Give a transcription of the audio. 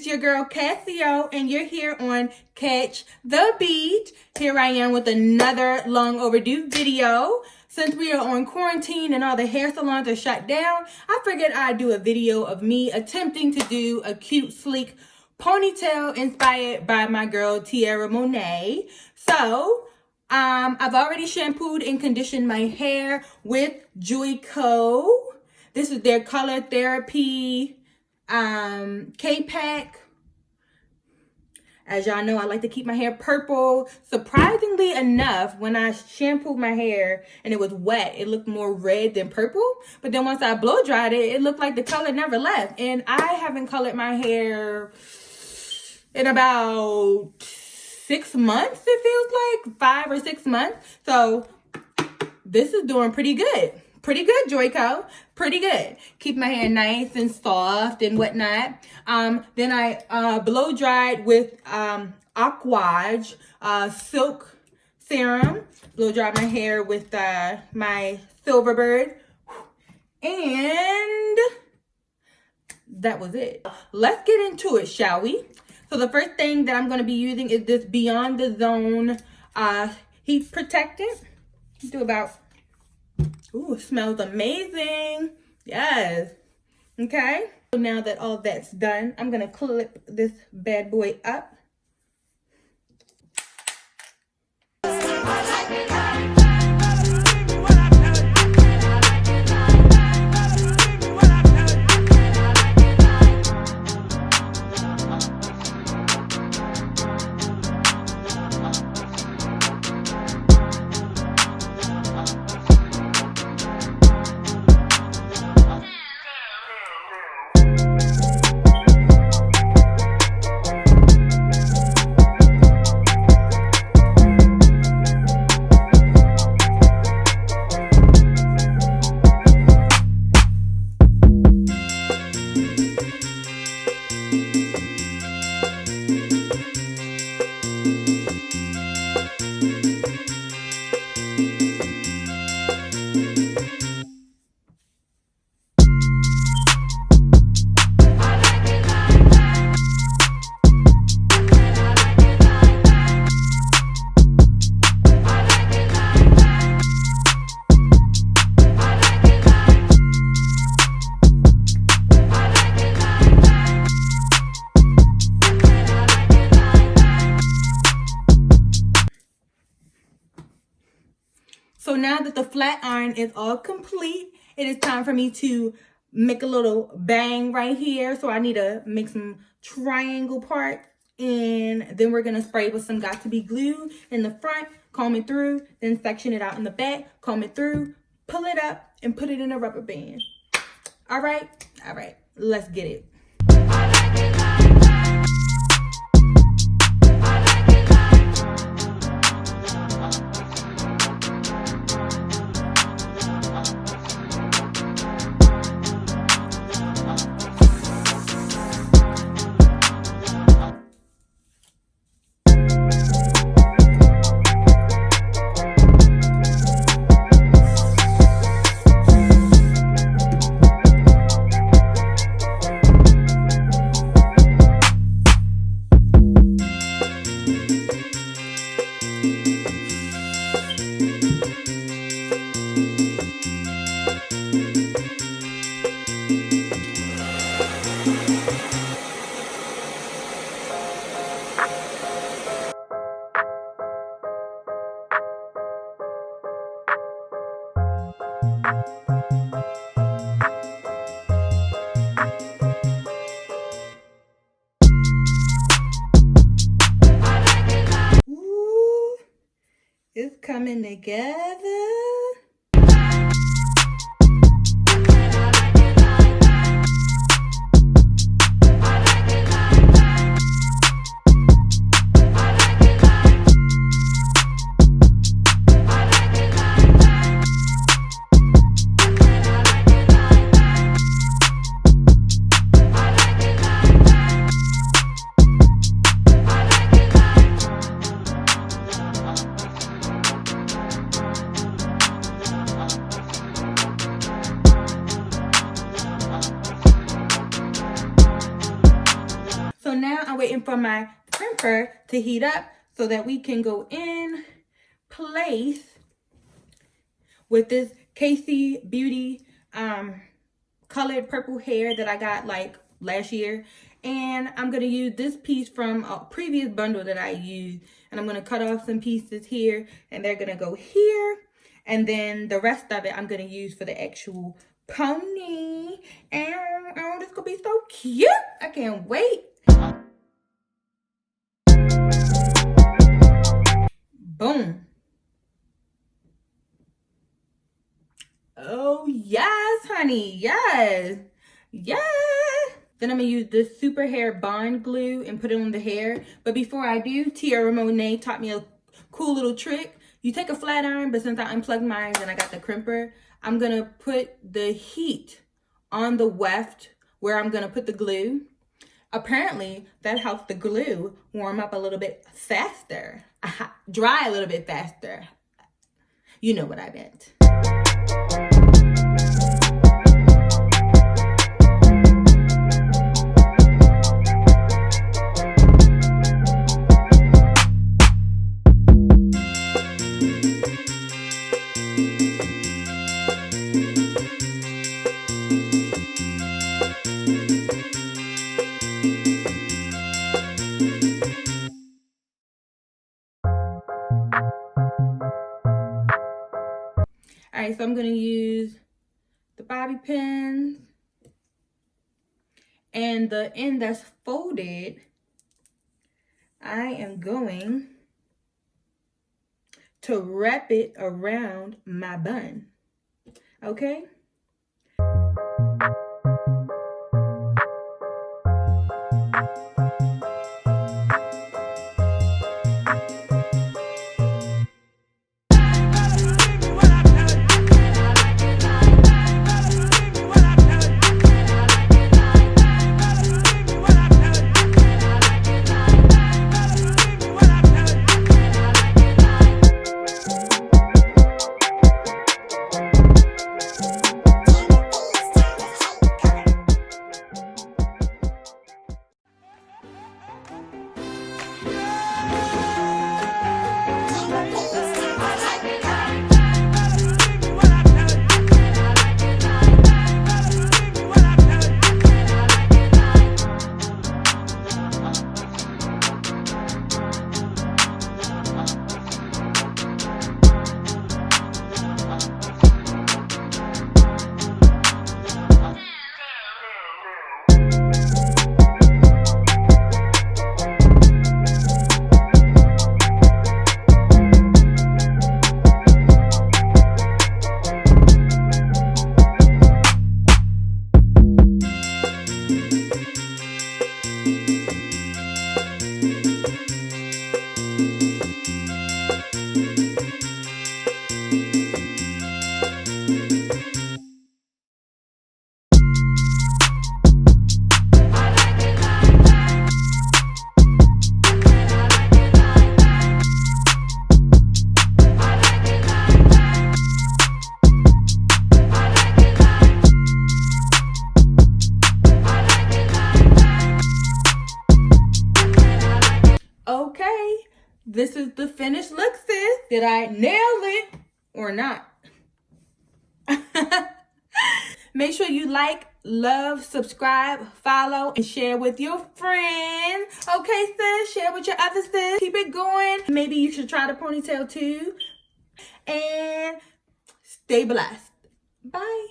your girl 𝗀𝗆𝗆, and you're here on Catch the Beat. Here I am with another long overdue video. Since we are on quarantine and all the hair salons are shut down, I figured I'd do a video of me attempting to do a cute, sleek ponytail inspired by my girl Tiarramonet. So, I've already shampooed and conditioned my hair with 𝗀𝗀𝗀𝗆. This is their color therapy K-Pack. As y'all know, I like to keep my hair purple. Surprisingly enough, when I shampooed my hair and it was wet, it looked more red than purple. But then once I blow dried it, it looked like the color never left. And I haven't colored my hair in about 6 months, it feels like. 5 or 6 months. So this is doing pretty good. Pretty good, 𝗀𝗀𝗀𝗆. Pretty good. Keep my hair nice and soft and whatnot. Then I blow dried with 𝗪𝗁𝗏 silk serum. Blow dried my hair with my 𝗀𝗵𝗵𝗆. And that was it. Let's get into it, shall we? So the first thing that I'm going to be using is this Beyond the Zone heat protectant. Do about... Ooh, it smells amazing. Yes. Okay. So now that all that's done, I'm going to clip this bad boy up. So now that the flat iron is all complete, it is time for me to make a little bang right here. So I need to make some triangle part, and then we're gonna spray with some 𝗀𝗏𝗄 glue in the front, comb it through, then section it out in the back, comb it through, pull it up, and put it in a rubber band. All right, let's get it. It's coming together. waiting for my crimper to heat up so that we can go in place with this 𝗀𝗁𝗋 Beauty colored purple hair that I got like last year. And I'm going to use this piece from a previous bundle that I used. And I'm going to cut off some pieces here. And they're going to go here. And then the rest of it I'm going to use for the actual pony. And oh, this is going to be so cute. I can't wait. Boom. Oh, yes, honey. Yes. Yes. Then I'm going to use this super hair bond glue and put it on the hair. But before I do, Tiarramonet taught me a cool little trick. You take a flat iron, but since I unplugged mine and I got the crimper, I'm going to put the heat on the weft where I'm going to put the glue. Apparently, that helps the glue warm up a little bit faster. Dry a little bit faster. You know what I meant. All right, so I'm going to use the bobby pins and the end that's folded. I am going to wrap it around my bun. Okay? This is the finished look, sis. Did I nail it or not? Make sure you like, love, subscribe, follow, and share with your friends. Okay, sis? Share with your other sis. Keep it going. Maybe you should try the ponytail too. And stay blessed. Bye.